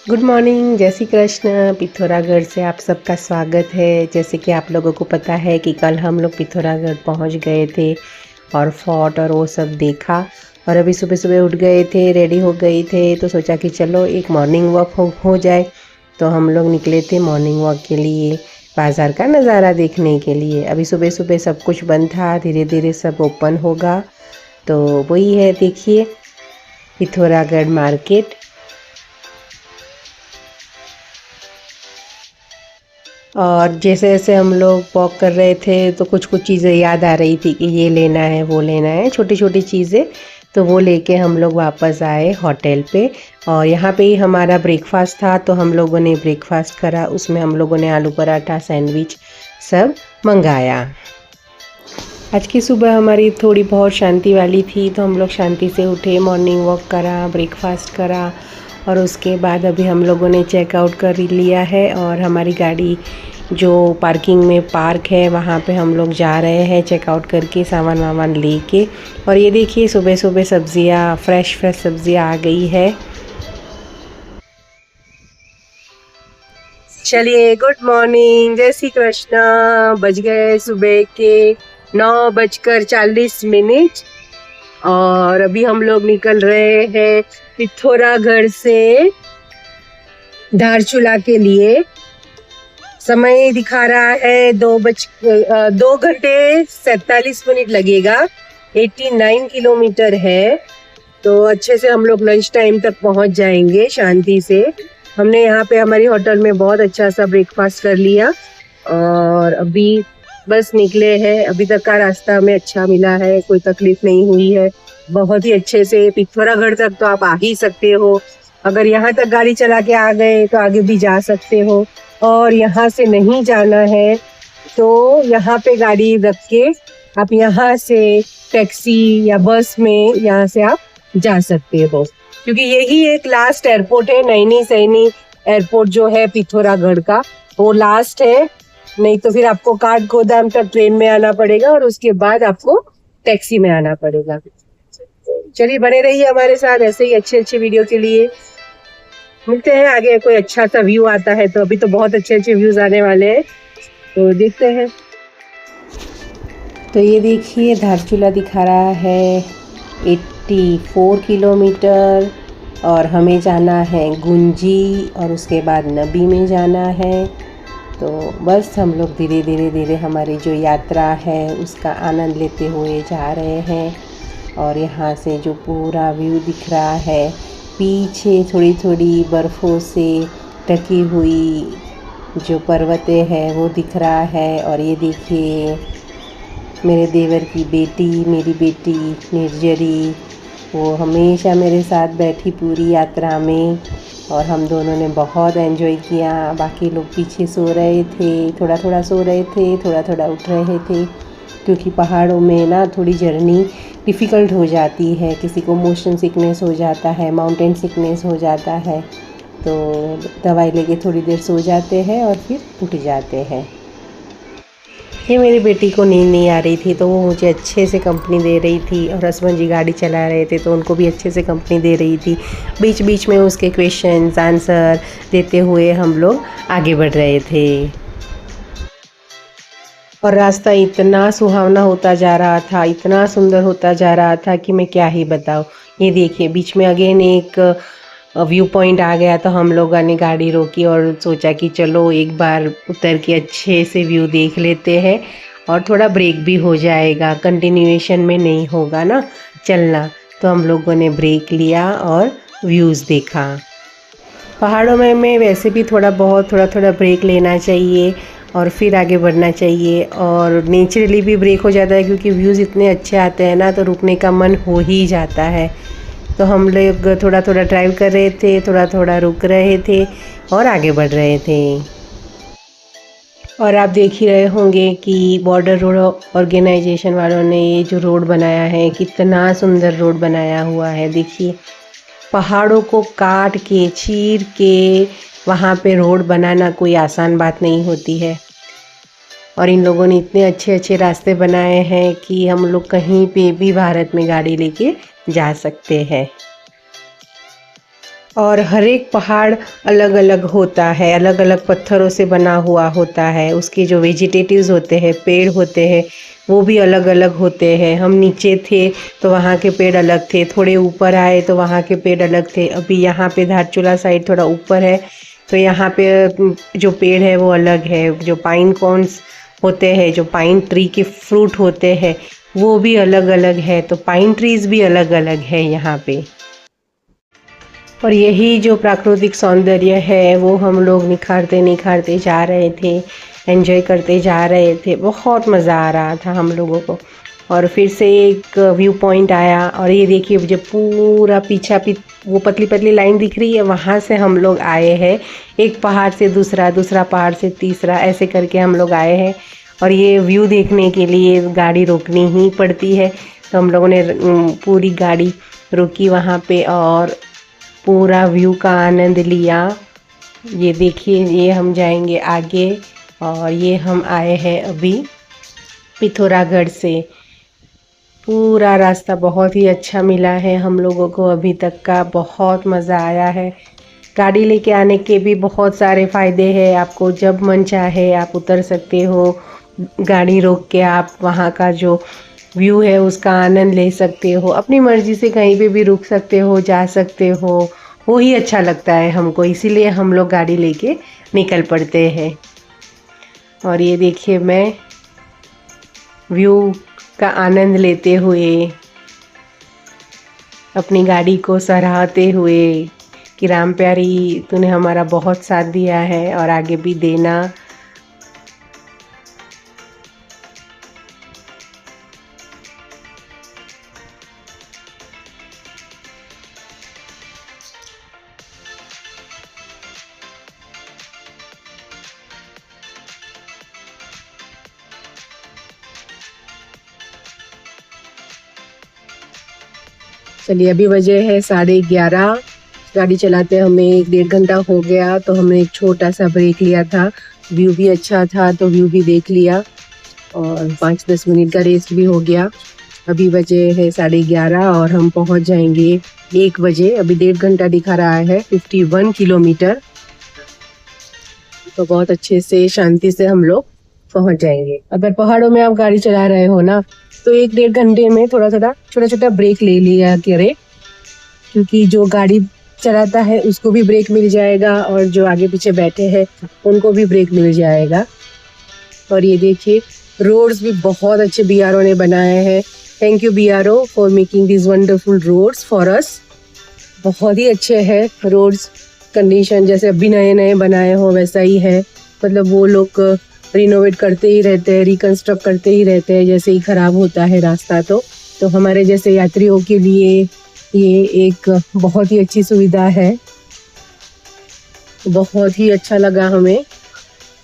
Good morning, जय श्री कृष्ण। पिथौरागढ़ से आप सबका स्वागत है। जैसे कि आप लोगों को पता है कि कल हम लोग पिथौरागढ़ पहुंच गए थे और फोर्ट और वो सब देखा। और अभी सुबह सुबह उठ गए थे, रेडी हो गए थे, तो सोचा कि चलो एक मॉर्निंग वॉक हो जाए। तो हम लोग निकले थे मॉर्निंग वॉक के लिए, बाज़ार का नज़ारा देखने के लिए। अभी सुबह सुबह सब कुछ बंद था, धीरे धीरे सब ओपन होगा। तो वही है, देखिए पिथौरागढ़ मार्केट। और जैसे जैसे हम लोग वॉक कर रहे थे तो कुछ कुछ चीज़ें याद आ रही थी कि ये लेना है वो लेना है, छोटी छोटी चीज़ें। तो वो लेके हम लोग वापस आए होटल पे। और यहाँ पे ही हमारा ब्रेकफास्ट था, तो हम लोगों ने ब्रेकफास्ट करा। उसमें हम लोगों ने आलू पराठा, सैंडविच सब मंगाया। आज की सुबह हमारी थोड़ी बहुत शांति वाली थी, तो हम लोग शांति से उठे, मॉर्निंग वॉक करा, ब्रेकफास्ट करा। और उसके बाद अभी हम लोगों ने चेकआउट कर लिया है और हमारी गाड़ी जो पार्किंग में पार्क है वहाँ पे हम लोग जा रहे हैं चेकआउट करके, सामान वामान लेके। और ये देखिए सुबह सुबह सब्जियाँ, फ्रेश फ्रेश सब्जियाँ आ गई है। चलिए, गुड मॉर्निंग, जय श्री कृष्ण। बज गए सुबह के 9:40 और अभी हम लोग निकल रहे हैं पिथौरागढ़ से धारचूला के लिए। समय दिखा रहा है 2 घंटे 47 मिनट लगेगा। 89 किलोमीटर है। तो अच्छे से हम लोग लंच टाइम तक पहुंच जाएंगे शांति से। हमने यहाँ पे हमारी होटल में बहुत अच्छा सा ब्रेकफास्ट कर लिया और अभी बस निकले हैं। अभी तक का रास्ता हमें अच्छा मिला है, कोई तकलीफ नहीं हुई है। बहुत ही अच्छे से पिथौरागढ़ तक तो आप आ ही सकते हो। अगर यहाँ तक गाड़ी चला के आ गए तो आगे भी जा सकते हो। और यहाँ से नहीं जाना है तो यहाँ पे गाड़ी रख के आप यहाँ से टैक्सी या बस में यहाँ से आप जा सकते हो, क्योंकि यही एक लास्ट एयरपोर्ट है। नैनी सैनी एयरपोर्ट जो है पिथौरागढ़ का, वो लास्ट है। नहीं तो फिर आपको काठगोदाम तक ट्रेन में आना पड़ेगा और उसके बाद आपको टैक्सी में आना पड़ेगा। चलिए, बने रहिए हमारे साथ ऐसे ही अच्छे अच्छे वीडियो के लिए। मिलते हैं आगे, कोई अच्छा सा व्यू आता है तो। अभी तो बहुत अच्छे अच्छे व्यूज आने वाले हैं, तो देखते हैं। तो ये देखिए धारचूला दिखा रहा है 84 किलोमीटर और हमें जाना है गुंजी और उसके बाद नबी में जाना है। तो बस हम लोग धीरे धीरे धीरे हमारी जो यात्रा है उसका आनंद लेते हुए जा रहे हैं। और यहाँ से जो पूरा व्यू दिख रहा है, पीछे थोड़ी थोड़ी बर्फ़ों से ढकी हुई जो पर्वतें हैं वो दिख रहा है। और ये देखिए मेरे देवर की बेटी, मेरी बेटी निर्जरी, वो हमेशा मेरे साथ बैठी पूरी यात्रा में। और हम दोनों ने बहुत एंजॉय किया। बाकी लोग पीछे सो रहे थे, थोड़ा थोड़ा सो रहे थे, थोड़ा थोड़ा उठ रहे थे, क्योंकि पहाड़ों में ना थोड़ी जर्नी डिफ़िकल्ट हो जाती है। किसी को मोशन सिकनेस हो जाता है, माउंटेन सिकनेस हो जाता है, तो दवाई लेके थोड़ी देर सो जाते हैं और फिर उठ जाते हैं। ये मेरी बेटी को नींद नहीं आ रही थी, तो वो मुझे अच्छे से कंपनी दे रही थी। और हस्बैंड जी गाड़ी चला रहे थे तो उनको भी अच्छे से कंपनी दे रही थी। बीच बीच में उसके क्वेश्चंस आंसर देते हुए हम लोग आगे बढ़ रहे थे। और रास्ता इतना सुहावना होता जा रहा था, इतना सुंदर होता जा रहा था कि मैं क्या ही बताऊँ। ये देखिए बीच में अगेन एक व्यू पॉइंट आ गया, तो हम लोगों ने गाड़ी रोकी और सोचा कि चलो एक बार उतर के अच्छे से व्यू देख लेते हैं और थोड़ा ब्रेक भी हो जाएगा, कंटिन्यूएशन में नहीं होगा ना चलना। तो हम लोगों ने ब्रेक लिया और व्यूज़ देखा। पहाड़ों में वैसे भी थोड़ा थोड़ा ब्रेक लेना चाहिए और फिर आगे बढ़ना चाहिए। और नेचुरली भी ब्रेक हो जाता है, क्योंकि व्यूज़ इतने अच्छे आते हैं ना, तो रुकने का मन हो ही जाता है। तो हम लोग थोड़ा थोड़ा ड्राइव कर रहे थे, थोड़ा थोड़ा रुक रहे थे और आगे बढ़ रहे थे। और आप देख ही रहे होंगे कि बॉर्डर रोड ऑर्गेनाइजेशन वालों ने ये जो रोड बनाया है, कितना सुंदर रोड बनाया हुआ है। देखिए पहाड़ों को काट के, चीर के वहाँ पे रोड बनाना कोई आसान बात नहीं होती है। और इन लोगों ने इतने अच्छे अच्छे रास्ते बनाए हैं कि हम लोग कहीं पे भी भारत में गाड़ी लेके जा सकते हैं। और हर एक पहाड़ अलग अलग होता है, अलग अलग पत्थरों से बना हुआ होता है। उसके जो वेजिटेटिव्स होते हैं, पेड़ होते हैं, वो भी अलग अलग होते हैं। हम नीचे थे तो वहाँ के पेड़ अलग थे, थोड़े ऊपर आए तो वहाँ के पेड़ अलग थे। अभी यहाँ पे धारचूला साइड थोड़ा ऊपर है तो यहाँ पे जो पेड़ है वो अलग है। जो पाइन कॉन्स होते हैं, जो पाइन ट्री के फ्रूट होते हैं, वो भी अलग अलग है। तो पाइन ट्रीज भी अलग अलग है यहाँ पे। और यही जो प्राकृतिक सौंदर्य है वो हम लोग निखारते निखारते जा रहे थे, एंजॉय करते जा रहे थे। बहुत मज़ा आ रहा था हम लोगों को। और फिर से एक व्यू पॉइंट आया और ये देखिए मुझे पूरा पीछा वो पतली पतली लाइन दिख रही है, वहाँ से हम लोग आए हैं। एक पहाड़ से दूसरा, दूसरा पहाड़ से तीसरा, ऐसे करके हम लोग आए हैं। और ये व्यू देखने के लिए गाड़ी रोकनी ही पड़ती है। तो हम लोगों ने पूरी गाड़ी रोकी वहाँ पे और पूरा व्यू का आनंद लिया। ये देखिए, ये हम जाएंगे आगे और ये हम आए हैं अभी पिथौरागढ़ से। पूरा रास्ता बहुत ही अच्छा मिला है हम लोगों को अभी तक का, बहुत मज़ा आया है। गाड़ी लेके आने के भी बहुत सारे फ़ायदे हैं। आपको जब मन चाहे आप उतर सकते हो, गाड़ी रोक के आप वहाँ का जो व्यू है उसका आनंद ले सकते हो। अपनी मर्ज़ी से कहीं पे भी रुक सकते हो, जा सकते हो। वो ही अच्छा लगता है हमको, इसीलिए हम लोग गाड़ी लेके निकल पड़ते हैं। और ये देखिए मैं व्यू का आनंद लेते हुए, अपनी गाड़ी को सराहते हुए कि राम प्यारी तूने हमारा बहुत साथ दिया है और आगे भी देना। चलिए अभी बजे है 11:30। गाड़ी चलाते हमें 1-1.5 घंटा हो गया, तो हमने एक छोटा सा ब्रेक लिया था। व्यू भी अच्छा था तो व्यू भी देख लिया और 5-10 मिनट का रेस्ट भी हो गया। अभी बजे है 11:30 और हम पहुंच जाएंगे 1 बजे। अभी 1.5 घंटा दिखा रहा है, 51 किलोमीटर। तो बहुत अच्छे से शांति से हम लोग पहुंच जाएंगे। अगर पहाड़ों में आप गाड़ी चला रहे हो ना, तो 1-1.5 घंटे में थोड़ा थोड़ा छोटा छोटा ब्रेक ले लिया करें, क्योंकि जो गाड़ी चलाता है उसको भी ब्रेक मिल जाएगा और जो आगे पीछे बैठे हैं उनको भी ब्रेक मिल जाएगा। और ये देखिए रोड्स भी बहुत अच्छे BRO ने बनाए हैं। Thank you BRO for making this wonderful roads for us. बहुत ही अच्छे हैं रोड्स कंडीशन, जैसे अभी नए नए बनाए हो वैसा ही है। मतलब वो लोग रिनोवेट करते ही रहते हैं, रिकंस्ट्रक्ट करते ही रहते हैं, जैसे ही ख़राब होता है रास्ता। तो हमारे जैसे यात्रियों के लिए ये एक बहुत ही अच्छी सुविधा है। बहुत ही अच्छा लगा हमें।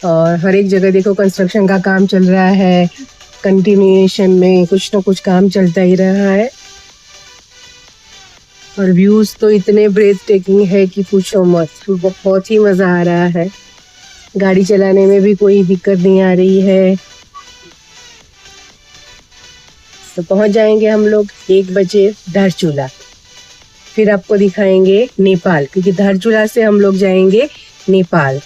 और हर एक जगह देखो कंस्ट्रक्शन का काम चल रहा है, कंटिन्यूएशन में कुछ ना कुछ काम चलता ही रहा है। और व्यूज़ तो इतने ब्रेथ टेकिंग है कि पूछो मत, बहुत ही मज़ा आ रहा है। गाड़ी चलाने में भी कोई दिक्कत नहीं आ रही है। तो पहुंच जाएंगे हम लोग 1 बजे धारचूला। फिर आपको दिखाएंगे नेपाल, क्योंकि धारचूला से हम लोग जाएंगे नेपाल।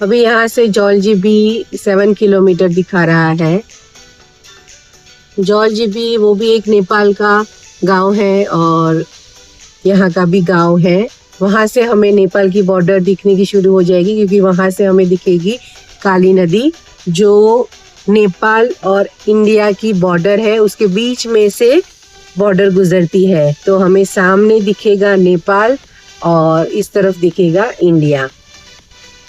अभी यहाँ से जौलजीबी 7 किलोमीटर दिखा रहा है। जौलजीबी वो भी एक नेपाल का गांव है और यहाँ का भी गांव है। वहाँ से हमें नेपाल की बॉर्डर दिखने की शुरू हो जाएगी, क्योंकि वहाँ से हमें दिखेगी काली नदी, जो नेपाल और इंडिया की बॉर्डर है, उसके बीच में से बॉर्डर गुजरती है। तो हमें सामने दिखेगा नेपाल और इस तरफ दिखेगा इंडिया।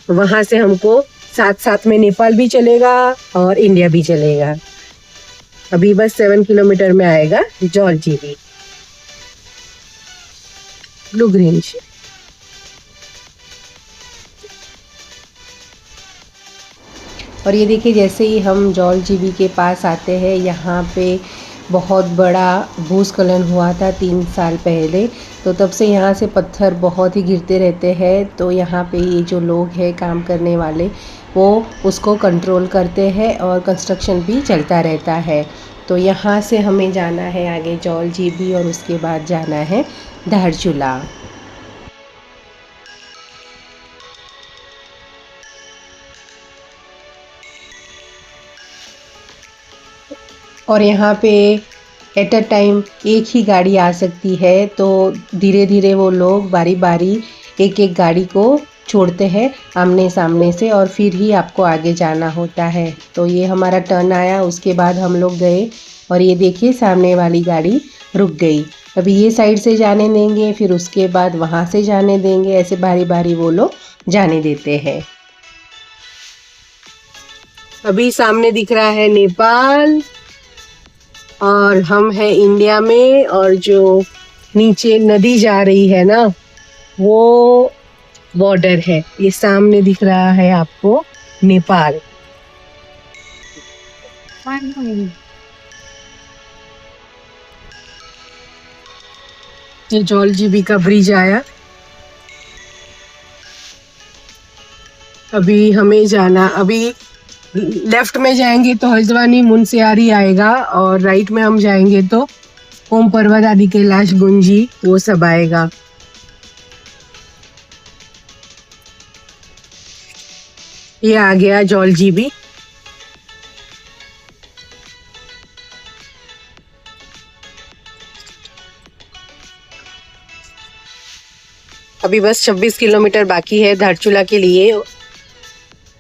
वहाँ से हमको साथ साथ में नेपाल भी चलेगा और इंडिया भी चलेगा। अभी बस 7 किलोमीटर में आएगा जॉलजीबी ब्लू ग्रीन। और ये देखिए, जैसे ही हम जॉलजीबी के पास आते हैं, यहाँ पे बहुत बड़ा भूस्खलन हुआ था 3 साल पहले। तो तब से यहाँ से पत्थर बहुत ही गिरते रहते हैं। तो यहाँ पे ये जो लोग हैं काम करने वाले, वो उसको कंट्रोल करते हैं और कंस्ट्रक्शन भी चलता रहता है। तो यहाँ से हमें जाना है आगे जॉलजीबी और उसके बाद जाना है धारचूला। और यहाँ पे एट अ टाइम एक ही गाड़ी आ सकती है। तो धीरे धीरे वो लोग बारी बारी एक एक गाड़ी को छोड़ते हैं आमने सामने से, और फिर ही आपको आगे जाना होता है। तो ये हमारा टर्न आया, उसके बाद हम लोग गए और ये देखिए सामने वाली गाड़ी रुक गई। अभी ये साइड से जाने देंगे, फिर उसके बाद वहाँ से जाने देंगे, ऐसे बारी बारी वो लोग जाने देते हैं। अभी सामने दिख रहा है नेपाल और हम हैं इंडिया में, और जो नीचे नदी जा रही है ना, वो बॉर्डर है। ये सामने दिख रहा है आपको नेपाल। ये जॉलजीबी का ब्रिज आया। अभी हमें जाना, अभी लेफ्ट में जाएंगे तो हल्द्वानी मुनस्यारी आएगा, और राइट में हम जाएंगे तो ओम पर्वत आदि कैलाश गुंजी वो सब आएगा। ये आ गया जॉलजीबी। अभी बस 26 किलोमीटर बाकी है धारचूला के लिए।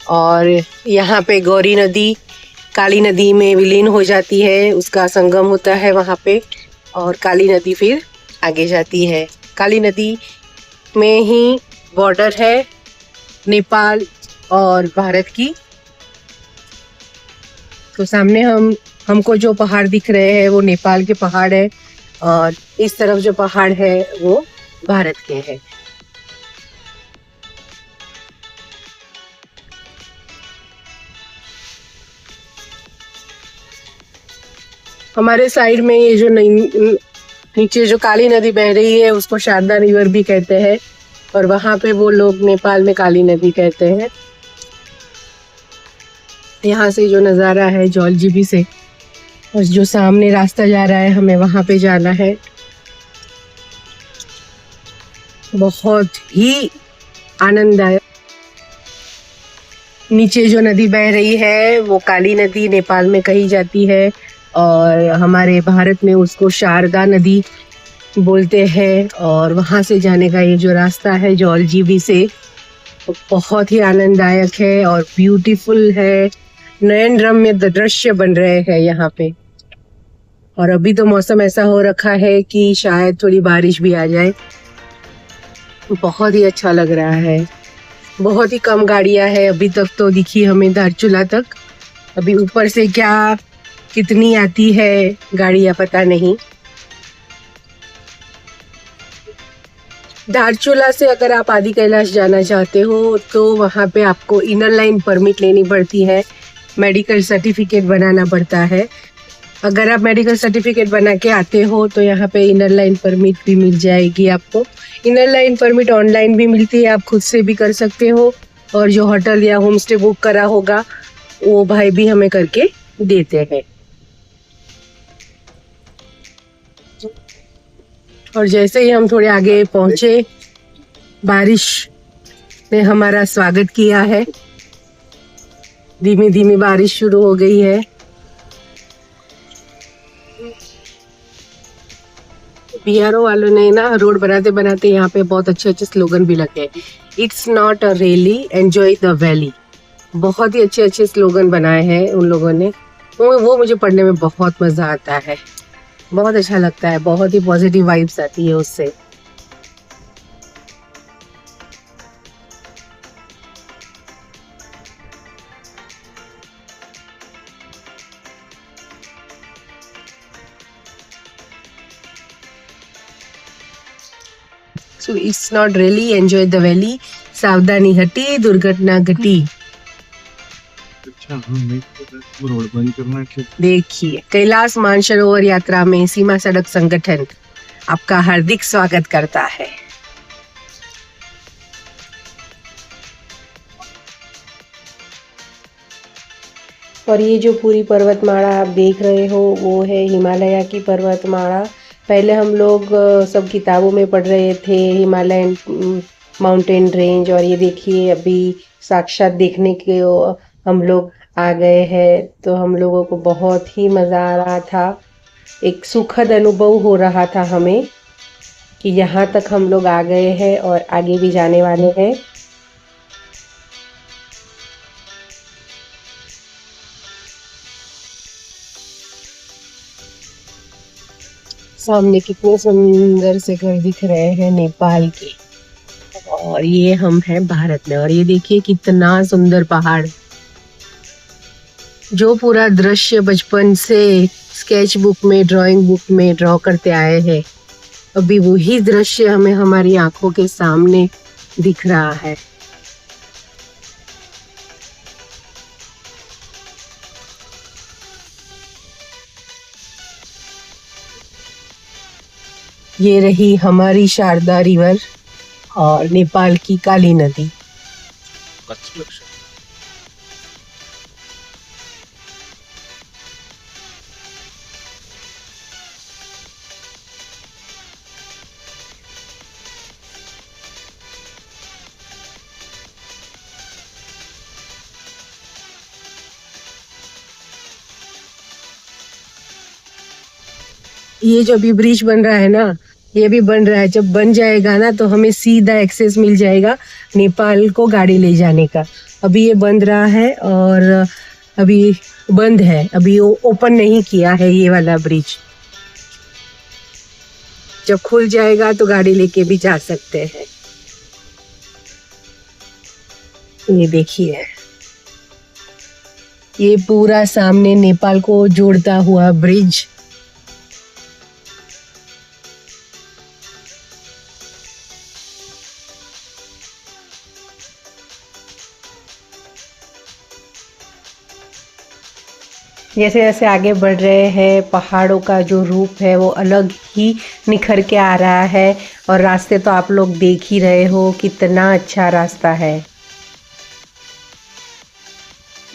और यहाँ पे गौरी नदी काली नदी में विलीन हो जाती है, उसका संगम होता है वहाँ पे, और काली नदी फिर आगे जाती है। काली नदी में ही बॉर्डर है नेपाल और भारत की। तो सामने हमको जो पहाड़ दिख रहे हैं वो नेपाल के पहाड़ है, और इस तरफ जो पहाड़ है वो भारत के हैं। हमारे साइड में ये जो नीचे जो काली नदी बह रही है उसको शारदा रिवर भी कहते हैं, और वहां पे वो लोग नेपाल में काली नदी कहते हैं। यहाँ से जो नज़ारा है जॉलजीबी से, और जो सामने रास्ता जा रहा है हमें वहां पे जाना है। बहुत ही आनंददायक। नीचे जो नदी बह रही है वो काली नदी नेपाल में कही जाती है, और हमारे भारत में उसको शारदा नदी बोलते हैं। और वहाँ से जाने का ये जो रास्ता है जॉलजीबी से, वो बहुत ही आनंददायक है और ब्यूटीफुल है। नयन रम्य दृश्य बन रहे हैं यहाँ पे। और अभी तो मौसम ऐसा हो रखा है कि शायद थोड़ी बारिश भी आ जाए। बहुत ही अच्छा लग रहा है। बहुत ही कम गाड़ियां हैं अभी तक तो दिखी हमें धारचूला तक। अभी ऊपर से क्या कितनी आती है गाड़ियां पता नहीं। धारचूला से अगर आप आदि कैलाश जाना चाहते हो तो वहाँ पे आपको इनर लाइन परमिट लेनी पड़ती है, मेडिकल सर्टिफिकेट बनाना पड़ता है। अगर आप मेडिकल सर्टिफिकेट बना के आते हो तो यहाँ पे इनर लाइन परमिट भी मिल जाएगी आपको। इनर लाइन परमिट ऑनलाइन भी मिलती है, आप खुद से भी कर सकते हो, और जो होटल या होम स्टे बुक करा होगा वो भाई भी हमें करके देते हैं। और जैसे ही हम थोड़े आगे पहुंचे, बारिश ने हमारा स्वागत किया है। धीमी धीमी बारिश शुरू हो गई है। बीआरओ वालों ने ना रोड बनाते बनाते यहाँ पे बहुत अच्छे अच्छे स्लोगन भी लगे। It's not a rally, enjoy the valley. बहुत ही अच्छे अच्छे स्लोगन बनाए हैं उन लोगों ने। वो मुझे पढ़ने में बहुत मजा आता है, बहुत अच्छा लगता है, बहुत ही पॉजिटिव वाइब्स आती है उससे। So it's not really enjoy the valley. सावधानी हटी, दुर्घटना घटी। अच्छा वो रोड बंद करना है। देखिए, कैलाश मानसरोवर यात्रा में सीमा सड़क संगठन आपका हार्दिक स्वागत करता है। और ये जो पूरी पर्वतमाला आप देख रहे हो वो है हिमालय की पर्वतमाला। पहले हम लोग सब किताबों में पढ़ रहे थे हिमालयन माउंटेन रेंज, और ये देखिए अभी साक्षात देखने के हम लोग आ गए हैं। तो हम लोगों को बहुत ही मज़ा आ रहा था, एक सुखद अनुभव हो रहा था हमें कि यहाँ तक हम लोग आ गए हैं और आगे भी जाने वाले हैं। सामने कितने सुंदर से घर दिख रहे हैं नेपाल के, और ये हम हैं भारत में। और ये देखिए कितना सुंदर पहाड़, जो पूरा दृश्य बचपन से स्केच बुक में, ड्राइंग बुक में ड्रॉ करते आए हैं, अभी वही दृश्य हमें हमारी आंखों के सामने दिख रहा है। ये रही हमारी शारदा रिवर और नेपाल की काली नदी। ये जो अभी ब्रिज बन रहा है ना, ये भी बन रहा है। जब बन जाएगा ना तो हमें सीधा एक्सेस मिल जाएगा नेपाल को गाड़ी ले जाने का। अभी ये बंद रहा है और अभी बंद है, अभी वो ओपन नहीं किया है ये वाला ब्रिज। जब खुल जाएगा तो गाड़ी लेके भी जा सकते हैं। ये देखिए, ये पूरा सामने नेपाल को जोड़ता हुआ ब्रिज। जैसे जैसे आगे बढ़ रहे हैं, पहाड़ों का जो रूप है वो अलग ही निखर के आ रहा है। और रास्ते तो आप लोग देख ही रहे हो, कितना अच्छा रास्ता है।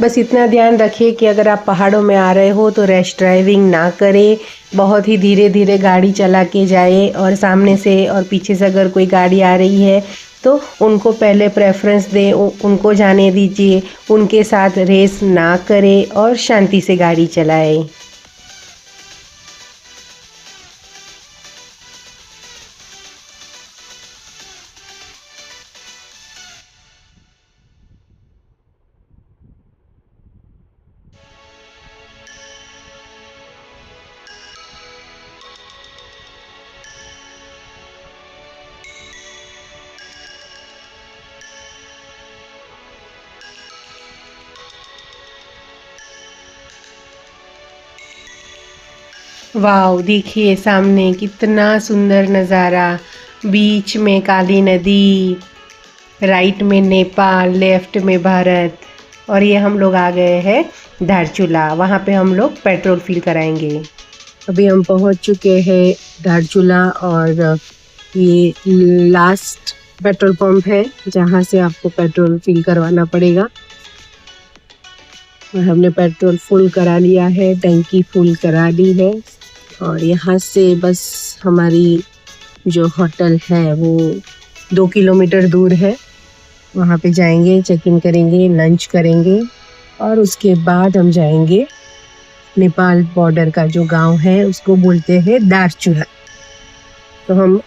बस इतना ध्यान रखिए कि अगर आप पहाड़ों में आ रहे हो तो रैश ड्राइविंग ना करें, बहुत ही धीरे धीरे गाड़ी चला के जाए। और सामने से और पीछे से अगर कोई गाड़ी आ रही है तो उनको पहले प्रेफरेंस दें, उनको जाने दीजिए, उनके साथ रेस ना करें और शांति से गाड़ी चलाएं। वाओ, देखिए सामने कितना सुंदर नज़ारा। बीच में काली नदी, राइट में नेपाल, लेफ्ट में भारत। और ये हम लोग आ गए हैं धारचूला, वहाँ पे हम लोग पेट्रोल फिल कराएंगे। अभी हम पहुँच चुके हैं धारचूला, और ये लास्ट पेट्रोल पंप है जहाँ से आपको पेट्रोल फिल करवाना पड़ेगा। और हमने पेट्रोल फुल करा लिया है, टंकी फुल करा ली है। और यहाँ से बस हमारी जो होटल है वो 2 किलोमीटर दूर है। वहाँ पे जाएंगे, चेक इन करेंगे, लंच करेंगे, और उसके बाद हम जाएंगे नेपाल बॉर्डर का जो गांव है उसको बोलते हैं दारचूला। तो हम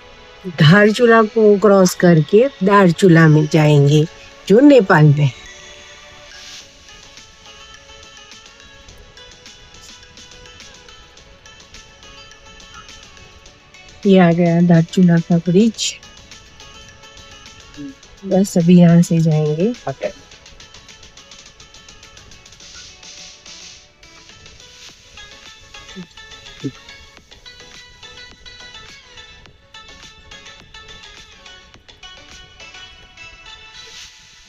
धारचूला को क्रॉस करके दारचूला में जाएंगे जो नेपाल में। ये आ गया धारचूला का ब्रिज। बस अभी यहाँ से जाएंगे होटल।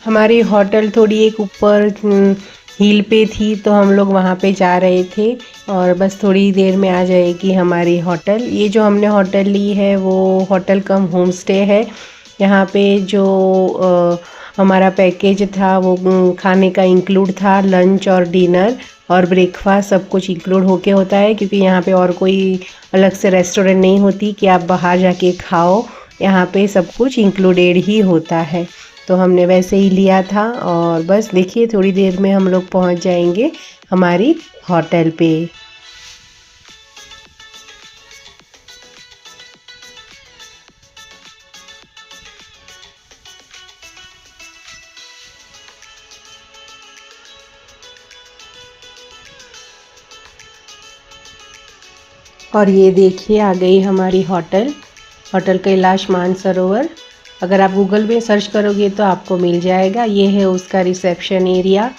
हमारी होटल थोड़ी एक ऊपर हिल पे थी, तो हम लोग वहाँ पे जा रहे थे और बस थोड़ी देर में आ जाएगी हमारी होटल। ये जो हमने होटल ली है वो होटल कम होम स्टे है। यहाँ पे जो हमारा पैकेज था वो खाने का इंक्लूड था, लंच और डिनर और ब्रेकफास्ट सब कुछ इंक्लूड होके होता है, क्योंकि यहाँ पे और कोई अलग से रेस्टोरेंट नहीं होती कि आप बाहर जाके खाओ। यहाँ पे सब कुछ इंक्लूडेड ही होता है, तो हमने वैसे ही लिया था। और बस देखिए थोड़ी देर में हम लोग पहुँच जाएंगे हमारी होटल पे। और ये देखिए आ गई हमारी होटल, होटल कैलाश मानसरोवर। अगर आप गूगल पे सर्च करोगे तो आपको मिल जाएगा। ये है उसका रिसेप्शन एरिया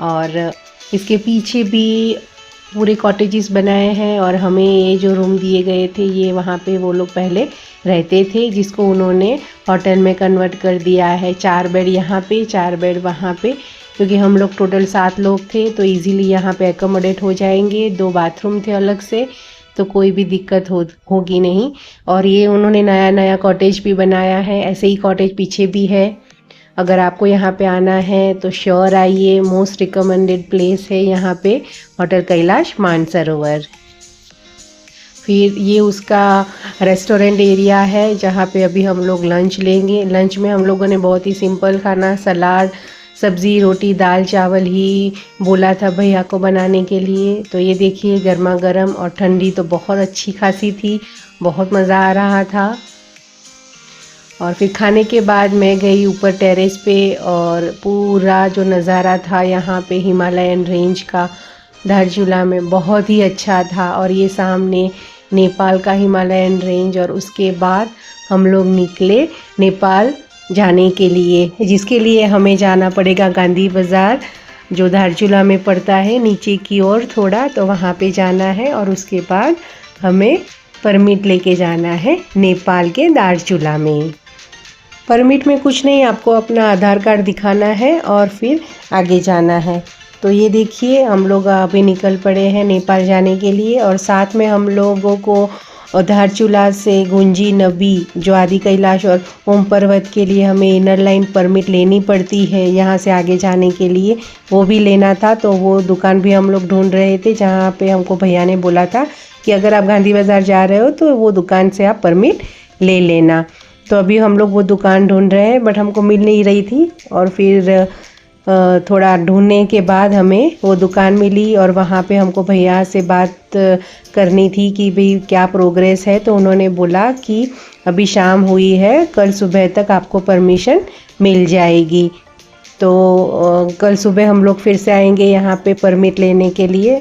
और इसके पीछे भी पूरे कॉटेजेस बनाए हैं। और हमें ये जो रूम दिए गए थे ये वहाँ पे वो लोग पहले रहते थे, जिसको उन्होंने होटल में कन्वर्ट कर दिया है। 4 बेड यहाँ पे, 4 बेड वहाँ पे, क्योंकि हम लोग टोटल 7 लोग थे तो इजीली यहाँ पे एकोमोडेट हो जाएंगे। 2 बाथरूम थे अलग से, तो कोई भी दिक्कत होगी नहीं। और ये उन्होंने नया नया कॉटेज भी बनाया है, ऐसे ही कॉटेज पीछे भी है। अगर आपको यहाँ पे आना है तो श्योर आइए, मोस्ट रिकमेंडेड प्लेस है यहाँ पे होटल कैलाश मानसरोवर। फिर ये उसका रेस्टोरेंट एरिया है जहाँ पे अभी हम लोग लंच लेंगे। लंच में हम लोगों ने बहुत ही सिंपल खाना, सलाद, सब्ज़ी, रोटी, दाल चावल ही बोला था भैया को बनाने के लिए। तो ये देखिए गर्मा गर्म और ठंडी तो बहुत अच्छी खासी थी, बहुत मज़ा आ रहा था। और फिर खाने के बाद मैं गई ऊपर टेरेस पे और पूरा जो नज़ारा था यहाँ पे हिमालयन रेंज का धारचूला में बहुत ही अच्छा था। और ये सामने नेपाल का हिमालयन रेंज। और उसके बाद हम लोग निकले नेपाल जाने के लिए, जिसके लिए हमें जाना पड़ेगा गांधी बाज़ार, जो धारचूला में पड़ता है नीचे की ओर थोड़ा, तो वहाँ पे जाना है। और उसके बाद हमें परमिट लेके जाना है नेपाल के धारचूला में। परमिट में कुछ नहीं, आपको अपना आधार कार्ड दिखाना है और फिर आगे जाना है। तो ये देखिए हम लोग अभी निकल पड़े हैं नेपाल जाने के लिए। और साथ में हम लोगों को धारचूला से गुंजी, नबी, जो आदि कैलाश और ओम पर्वत के लिए हमें इनर लाइन परमिट लेनी पड़ती है यहाँ से आगे जाने के लिए, वो भी लेना था। तो वो दुकान भी हम लोग ढूंढ रहे थे जहाँ पे हमको भैया ने बोला था कि अगर आप गांधी बाज़ार जा रहे हो तो वो दुकान से आप परमिट ले लेना। तो अभी हम लोग वो दुकान ढूंढ रहे हैं, बट हमको मिल नहीं रही थी। और फिर थोड़ा ढूंढने के बाद हमें वो दुकान मिली और वहाँ पे हमको भैया से बात करनी थी कि भाई क्या प्रोग्रेस है। तो उन्होंने बोला कि अभी शाम हुई है, कल सुबह तक आपको परमिशन मिल जाएगी। तो कल सुबह हम लोग फिर से आएंगे यहाँ पे परमिट लेने के लिए,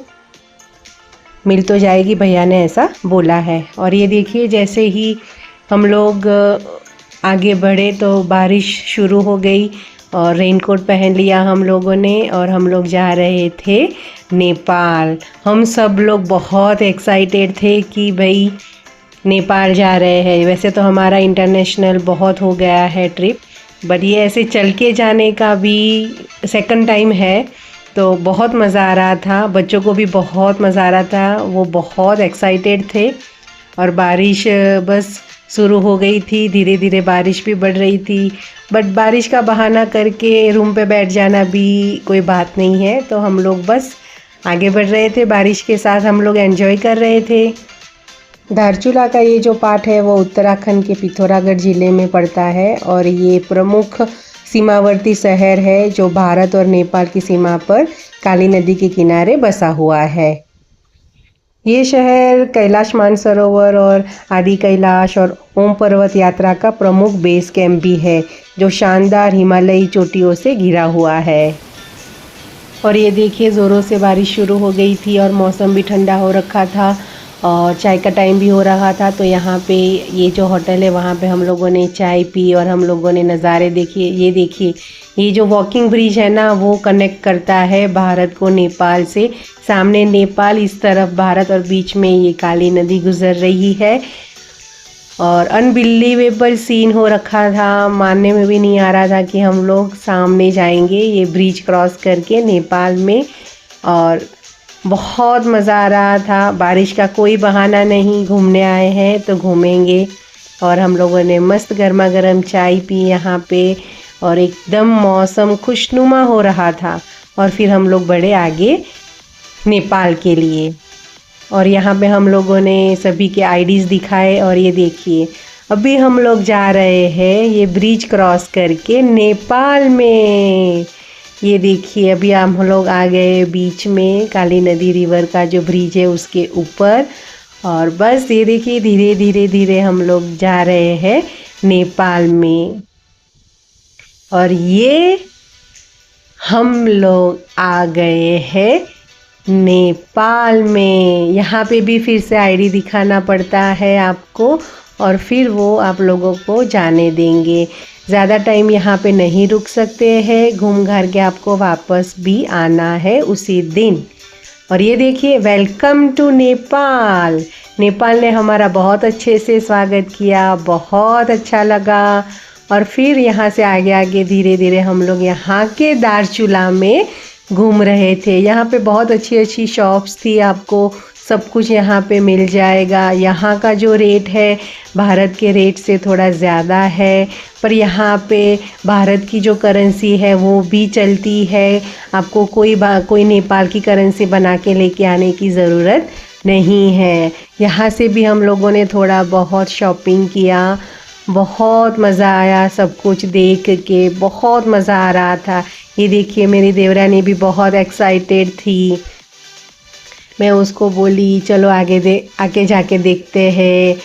मिल तो जाएगी, भैया ने ऐसा बोला है। और ये देखिए जैसे ही हम लोग आगे बढ़े तो बारिश शुरू हो गई और रेनकोट पहन लिया हम लोगों ने और हम लोग जा रहे थे नेपाल। हम सब लोग बहुत एक्साइटेड थे कि भाई नेपाल जा रहे हैं। वैसे तो हमारा इंटरनेशनल बहुत हो गया है ट्रिप, बट ये ऐसे चल के जाने का भी सेकंड टाइम है, तो बहुत मज़ा आ रहा था। बच्चों को भी बहुत मज़ा आ रहा था, वो बहुत एक्साइटेड थे। और बारिश बस शुरू हो गई थी, धीरे धीरे बारिश भी बढ़ रही थी, बट बारिश का बहाना करके रूम पे बैठ जाना भी कोई बात नहीं है। तो हम लोग बस आगे बढ़ रहे थे, बारिश के साथ हम लोग एंजॉय कर रहे थे। धारचूला का ये जो पार्ट है वो उत्तराखंड के पिथौरागढ़ ज़िले में पड़ता है और ये प्रमुख सीमावर्ती शहर है जो भारत और नेपाल की सीमा पर काली नदी के किनारे बसा हुआ है। ये शहर कैलाश मानसरोवर और आदि कैलाश और ओम पर्वत यात्रा का प्रमुख बेस कैंप भी है, जो शानदार हिमालयी चोटियों से घिरा हुआ है। और ये देखिए ज़ोरों से बारिश शुरू हो गई थी और मौसम भी ठंडा हो रखा था और चाय का टाइम भी हो रहा था। तो यहाँ पे ये जो होटल है वहाँ पे हम लोगों ने चाय पी और हम लोगों ने नज़ारे देखिए। ये देखिए ये जो वॉकिंग ब्रिज है ना, वो कनेक्ट करता है भारत को नेपाल से। सामने नेपाल, इस तरफ भारत और बीच में ये काली नदी गुजर रही है। और अनबिलीवेबल सीन हो रखा था, मानने में भी नहीं आ रहा था कि हम लोग सामने जाएंगे ये ब्रिज क्रॉस करके नेपाल में। और बहुत मज़ा आ रहा था, बारिश का कोई बहाना नहीं, घूमने आए हैं तो घूमेंगे। और हम लोगों ने मस्त गर्मा गर्म चाय पी यहाँ पे, और एकदम मौसम खुशनुमा हो रहा था। और फिर हम लोग बढ़े आगे नेपाल के लिए। और यहाँ पे हम लोगों ने सभी के आईडीज़ दिखाए। और ये देखिए अभी हम लोग जा रहे हैं ये ब्रिज क्रॉस करके नेपाल में। ये देखिए अभी हम लोग आ गए बीच में, काली नदी रिवर का जो ब्रिज है उसके ऊपर। और बस ये देखिए धीरे धीरे धीरे हम लोग जा रहे हैं नेपाल में। और ये हम लोग आ गए हैं नेपाल में। यहाँ पे भी फिर से आईडी दिखाना पड़ता है आपको, और फिर वो आप लोगों को जाने देंगे। ज़्यादा टाइम यहाँ पे नहीं रुक सकते हैं, घूम घार के आपको वापस भी आना है उसी दिन। और ये देखिए वेलकम टू नेपाल। नेपाल ने हमारा बहुत अच्छे से स्वागत किया, बहुत अच्छा लगा। और फिर यहाँ से आगे आगे धीरे धीरे हम लोग यहाँ के दारचूला में घूम रहे थे। यहाँ पे बहुत अच्छी अच्छी शॉप्स थी, आपको सब कुछ यहाँ पे मिल जाएगा। यहाँ का जो रेट है भारत के रेट से थोड़ा ज़्यादा है, पर यहाँ पे भारत की जो करेंसी है वो भी चलती है। आपको कोई नेपाल की करेंसी बना के लेके आने की ज़रूरत नहीं है। यहाँ से भी हम लोगों ने थोड़ा बहुत शॉपिंग किया, बहुत मज़ा आया, सब कुछ देख के बहुत मज़ा आ रहा था। ये देखिए मेरी देवरानी भी बहुत एक्साइटेड थी। मैं उसको बोली चलो आगे जाके देखते हैं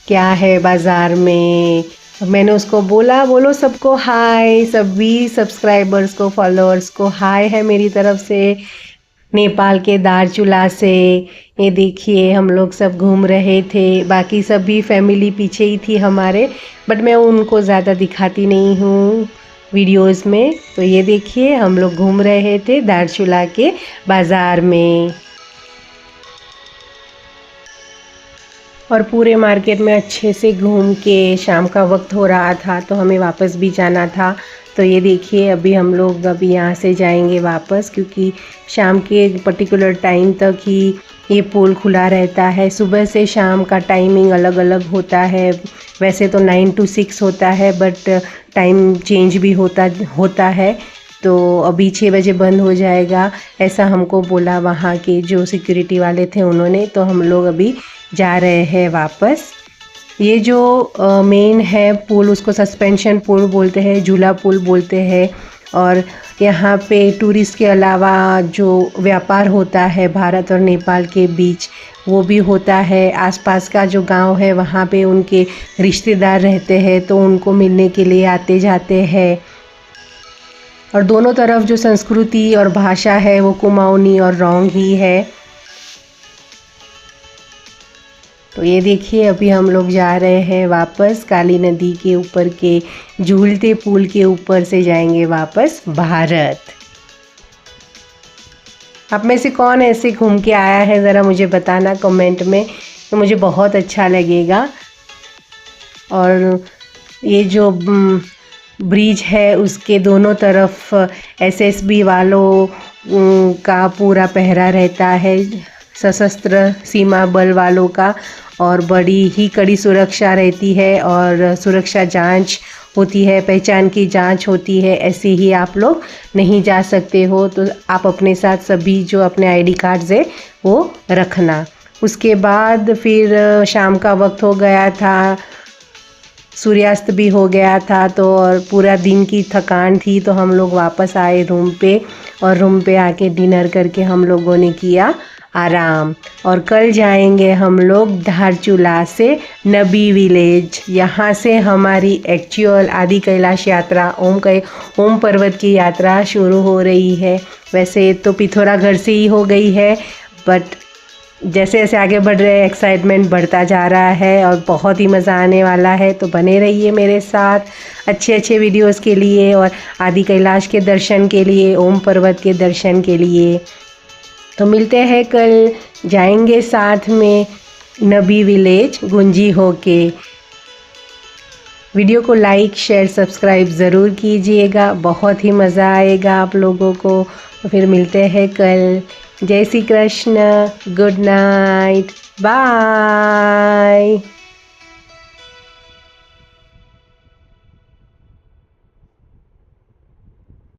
क्या है बाज़ार में। मैंने उसको बोला बोलो सबको हाय, सभी सब्सक्राइबर्स को फॉलोअर्स को हाय है मेरी तरफ से नेपाल के दारचूला से। ये देखिए हम लोग सब घूम रहे थे, बाकी सभी फैमिली पीछे ही थी हमारे, बट मैं उनको ज़्यादा दिखाती नहीं हूँ वीडियोस में। तो ये देखिए हम लोग घूम रहे थे दारचूला के बाज़ार में, और पूरे मार्केट में अच्छे से घूम के शाम का वक्त हो रहा था तो हमें वापस भी जाना था। तो ये देखिए अभी हम लोग अभी यहाँ से जाएंगे वापस, क्योंकि शाम के पर्टिकुलर टाइम तक ही ये पुल खुला रहता है। सुबह से शाम का टाइमिंग अलग अलग होता है, वैसे तो 9 to 6 होता है, बट टाइम चेंज भी होता है। तो अभी 6 बजे बंद हो जाएगा, ऐसा हमको बोला वहाँ के जो सिक्योरिटी वाले थे उन्होंने। तो हम लोग अभी जा रहे हैं वापस। ये जो मेन है पुल उसको सस्पेंशन पुल बोलते हैं, झूला पुल बोलते हैं। और यहाँ पे टूरिस्ट के अलावा जो व्यापार होता है भारत और नेपाल के बीच वो भी होता है। आसपास का जो गांव है वहाँ पे उनके रिश्तेदार रहते हैं तो उनको मिलने के लिए आते जाते हैं। और दोनों तरफ जो संस्कृति और भाषा है वो कुमाऊनी और रोंग ही है। तो ये देखिए अभी हम लोग जा रहे हैं वापस, काली नदी के ऊपर के झूलते पुल के ऊपर से जाएंगे वापस भारत। आप में से कौन ऐसे घूम के आया है ज़रा मुझे बताना कमेंट में, तो मुझे बहुत अच्छा लगेगा। और ये जो ब्रिज है उसके दोनों तरफ एसएसबी वालों का पूरा पहरा रहता है, सशस्त्र सीमा बल वालों का, और बड़ी ही कड़ी सुरक्षा रहती है। और सुरक्षा जांच होती है, पहचान की जांच होती है, ऐसे ही आप लोग नहीं जा सकते हो। तो आप अपने साथ सभी जो अपने आईडी कार्ड्स है वो रखना। उसके बाद फिर शाम का वक्त हो गया था, सूर्यास्त भी हो गया था, तो और पूरा दिन की थकान थी, तो हम लोग वापस आए रूम पे। और रूम पे आके डिनर करके हम लोगों ने किया आराम। और कल जाएंगे हम लोग धारचूला से नबी विलेज। यहाँ से हमारी एक्चुअल आदि कैलाश यात्रा ओम पर्वत की यात्रा शुरू हो रही है। वैसे तो पिथौरागढ़ से ही हो गई है, बट जैसे जैसे आगे बढ़ रहे हैं एक्साइटमेंट बढ़ता जा रहा है और बहुत ही मज़ा आने वाला है। तो बने रहिए मेरे साथ अच्छे अच्छे वीडियोस के लिए और आदि कैलाश के दर्शन के लिए, ओम पर्वत के दर्शन के लिए। तो मिलते हैं कल, जाएंगे साथ में नबी विलेज गुंजी होके। वीडियो को लाइक शेयर सब्सक्राइब ज़रूर कीजिएगा, बहुत ही मज़ा आएगा आप लोगों को। तो फिर मिलते हैं कल। जय Shri Krishna, good night, bye.